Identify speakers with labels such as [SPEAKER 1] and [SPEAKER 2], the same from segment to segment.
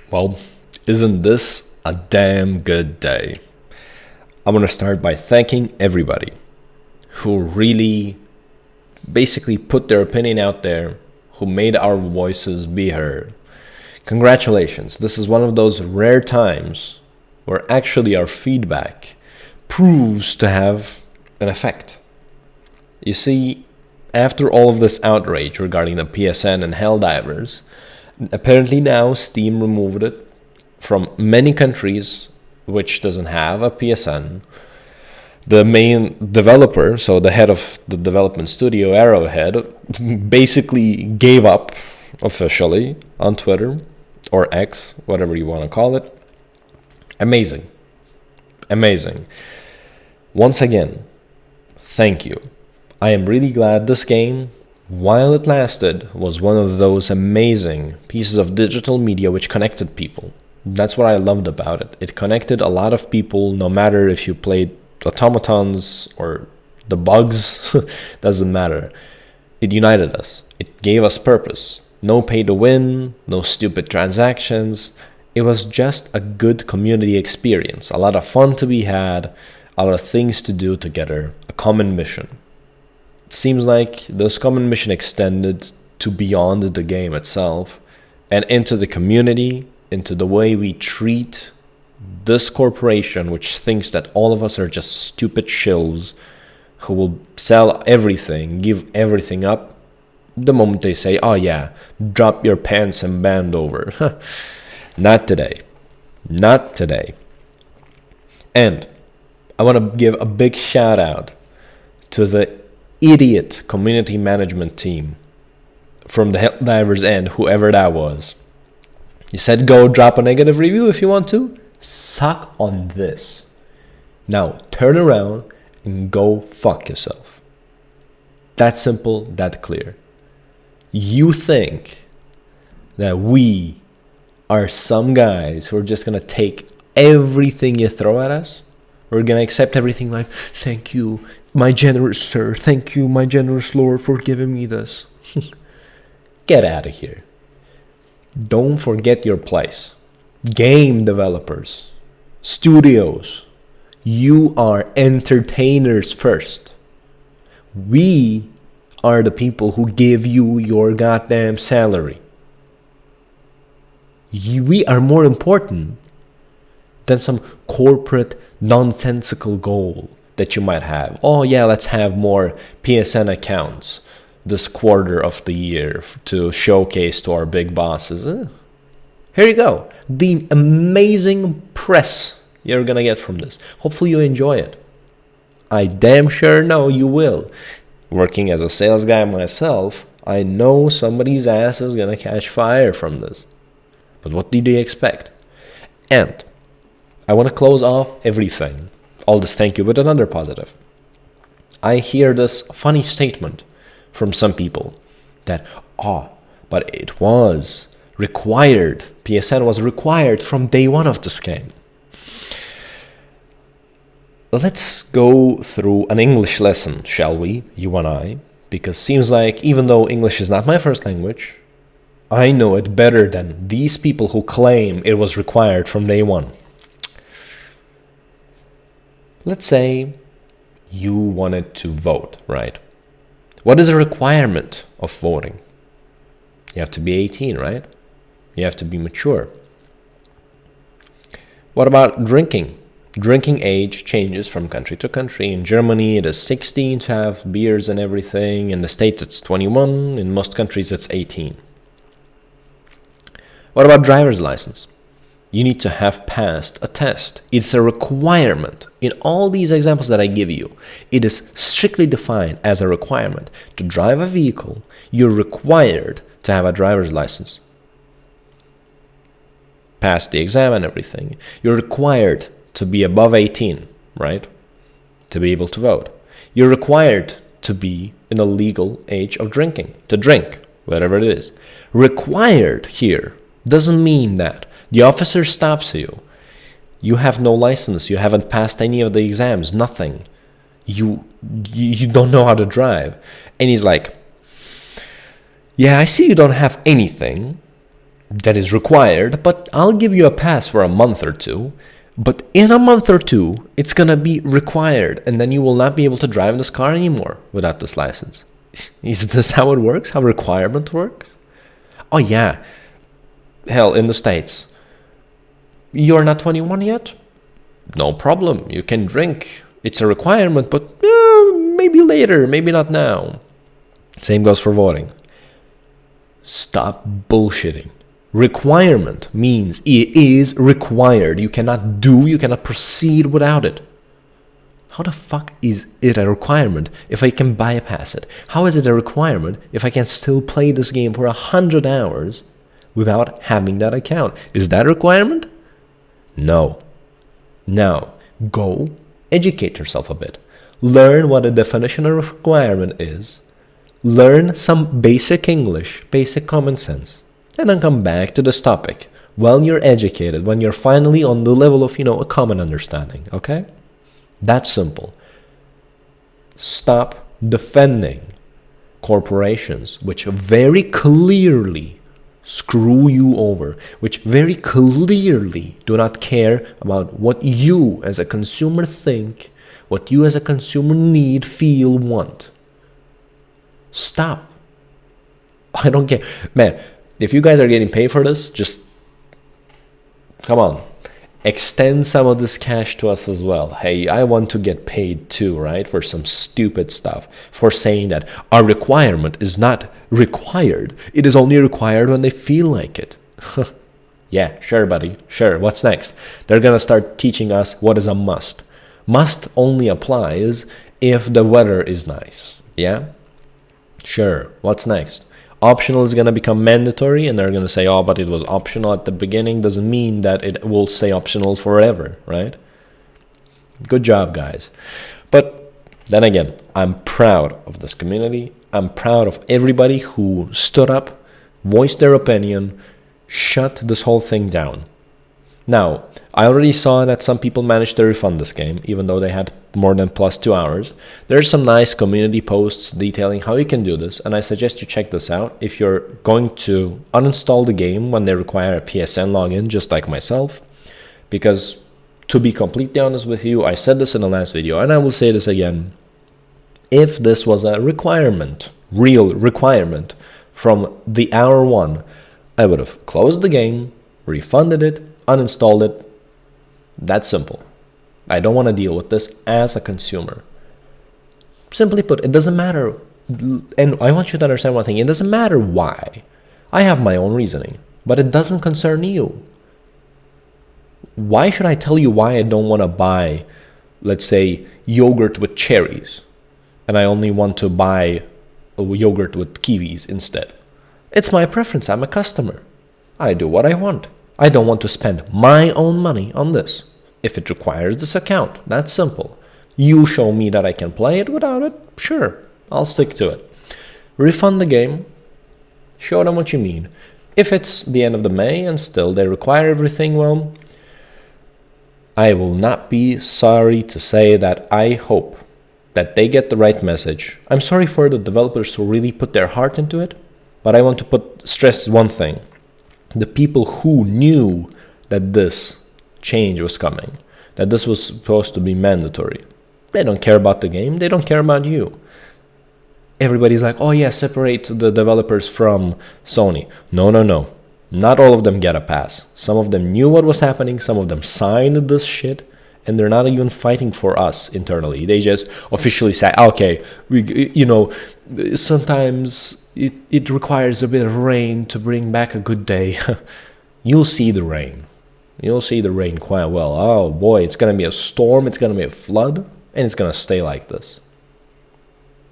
[SPEAKER 1] Well, isn't this a damn good day? I want to start by thanking everybody who really basically put their opinion out there, who made our voices be heard. Congratulations, this is one of those rare times where actually our feedback proves to have an effect. You see, after all of this outrage regarding the PSN and Helldivers, apparently now Steam removed it from many countries which doesn't have a PSN. The main developer, so the head of the development studio, Arrowhead, basically gave up officially on Twitter or X, whatever you want to call it. Amazing. Amazing. Once again, thank you. I am really glad this game, while it lasted, was one of those amazing pieces of digital media which connected people. That's what I loved about it. It connected a lot of people, no matter if you played automatons or the bugs, doesn't matter. It united us. It gave us purpose. No pay to win, no stupid transactions. It was just a good community experience. A lot of fun to be had, a lot of things to do together, a common mission. It seems like this common mission extended to beyond the game itself and into the community, into the way we treat this corporation which thinks that all of us are just stupid shills who will sell everything, give everything up the moment they say, oh yeah, drop your pants and bend over. Not today. Not today. And I want to give a big shout out to the idiot community management team from the Helldivers end, whoever that was. He said, go drop a negative review if you want to. Suck on this. Now turn around and go fuck yourself. That simple, that clear. You think that we are some guys who are just going to take everything you throw at us? We're going to accept everything like, thank you, my generous sir. Thank you, my generous lord, for giving me this. Get out of here. Don't forget your place. Game developers, studios, you are entertainers first. We are the people who give you your goddamn salary. We are more important than some corporate nonsensical goal that you might have. Oh yeah, let's have more PSN accounts this quarter of the year to showcase to our big bosses. Here you go. The amazing press you're gonna get from this. Hopefully you enjoy it. I damn sure know you will. Working as a sales guy myself, I know somebody's ass is gonna catch fire from this. But what did they expect? And I want to close off everything, all this thank you, with another positive. I hear this funny statement from some people that, but it was required. PSN was required from day one of this game. Let's go through an English lesson, shall we, you and I? Because seems like even though English is not my first language, I know it better than these people who claim it was required from day one. Let's say you wanted to vote, right? What is a requirement of voting? You have to be 18, right? You have to be mature. What about drinking? Drinking age changes from country to country. In Germany, it is 16 to have beers and everything. In the States, it's 21. In most countries, it's 18. What about driver's license? You need to have passed a test. It's a requirement. In all these examples that I give you, it is strictly defined as a requirement. To drive a vehicle, you're required to have a driver's license. Pass the exam and everything. You're required to be above 18, right? To be able to vote. You're required to be in a legal age of drinking, to drink, whatever it is. Required here doesn't mean that the officer stops you. You have no license. You haven't passed any of the exams. Nothing. You don't know how to drive. And he's like, yeah, I see you don't have anything, that is required, but I'll give you a pass for a month or two. But in a month or two, it's going to be required, and then you will not be able to drive this car anymore without this license. Is this how it works? How requirement works? Oh, yeah. Hell, in the States, you're not 21 yet? No problem. You can drink. It's a requirement, but maybe later, maybe not now. Same goes for voting. Stop bullshitting. Requirement means it is required. You cannot proceed without it. How the fuck is it a requirement if I can bypass it? How is it a requirement if I can still play this game for 100 hours without having that account? Is that a requirement? No. Now, go educate yourself a bit. Learn what a definition of requirement is. Learn some basic English, basic common sense. And then come back to this topic when you're educated, when you're finally on the level of, a common understanding, okay? That's simple. Stop defending corporations which very clearly screw you over, which very clearly do not care about what you as a consumer think, what you as a consumer need, feel, want. Stop. I don't care. Man, if you guys are getting paid for this, just come on. Extend some of this cash to us as well. Hey, I want to get paid too, right? For some stupid stuff. For saying that our requirement is not required. It is only required when they feel like it. Yeah, sure, buddy. Sure. What's next? They're going to start teaching us what is a must. Must only applies if the weather is nice. Yeah? Sure. What's next? Optional is going to become mandatory, and they're going to say, oh, but it was optional at the beginning. Doesn't mean that it will stay optional forever, right? Good job, guys. But then again, I'm proud of this community. I'm proud of everybody who stood up, voiced their opinion, shut this whole thing down. Now, I already saw that some people managed to refund this game, even though they had more than plus 2 hours. There's some nice community posts detailing how you can do this, and I suggest you check this out if you're going to uninstall the game when they require a PSN login, just like myself. Because, to be completely honest with you, I said this in the last video, and I will say this again. If this was a requirement, real requirement, from the hour one, I would have closed the game, refunded it, uninstalled it. That's simple. I don't want to deal with this as a consumer. Simply put, it doesn't matter. And I want you to understand one thing. It doesn't matter why. I have my own reasoning, but it doesn't concern you. Why should I tell you why I don't want to buy, let's say, yogurt with cherries, and I only want to buy a yogurt with kiwis instead? It's my preference. I'm a customer. I do what I want. I don't want to spend my own money on this. If it requires this account, that's simple. You show me that I can play it without it, sure, I'll stick to it. Refund the game, show them what you mean. If it's the end of the May and still they require everything, well, I will not be sorry to say that I hope that they get the right message. I'm sorry for the developers who really put their heart into it, but I want to stress one thing. The people who knew that this change was coming, that this was supposed to be mandatory, they don't care about the game, they don't care about you. Everybody's like, oh yeah, separate the developers from Sony. No. Not all of them get a pass. Some of them knew what was happening, some of them signed this shit, and they're not even fighting for us internally. They just officially say, okay, sometimes it requires a bit of rain to bring back a good day. You'll see the rain. You'll see the rain quite well. Oh boy, it's going to be a storm, it's going to be a flood, and it's going to stay like this.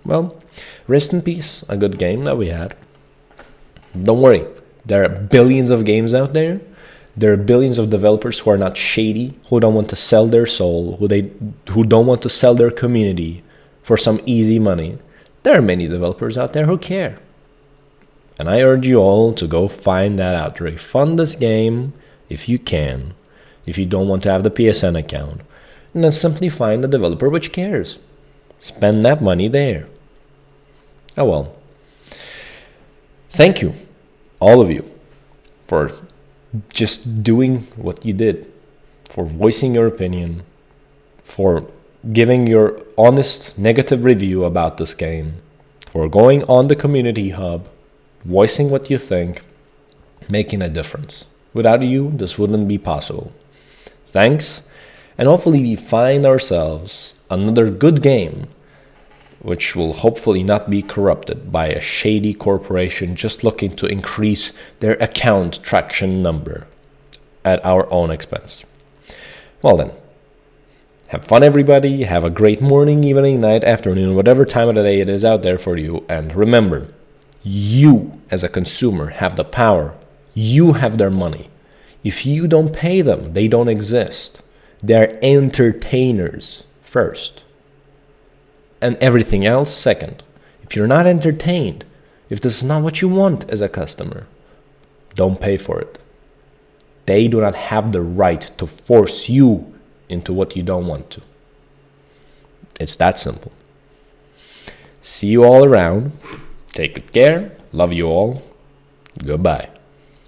[SPEAKER 1] Well, rest in peace, a good game that we had. Don't worry, there are billions of games out there. There are billions of developers who are not shady, who don't want to sell their soul, who don't want to sell their community for some easy money. There are many developers out there who care. And I urge you all to go find that out. Refund this game if you can, if you don't want to have the PSN account. And then simply find a developer which cares. Spend that money there. Oh well. Thank you, all of you, for for just doing what you did, for voicing your opinion, for giving your honest negative review about this game, for going on the community hub, voicing what you think, making a difference. Without you, this wouldn't be possible. Thanks, and hopefully we find ourselves another good game, which will hopefully not be corrupted by a shady corporation just looking to increase their account traction number at our own expense. Well then, have fun everybody, have a great morning, evening, night, afternoon, whatever time of the day it is out there for you, and remember, you as a consumer have the power, you have their money. If you don't pay them, they don't exist. They're entertainers first, and everything else second. If you're not entertained, if this is not what you want as a customer, don't pay for it. They do not have the right to force you into what you don't want to. It's that simple. See you all around. Take good care. Love you all. Goodbye.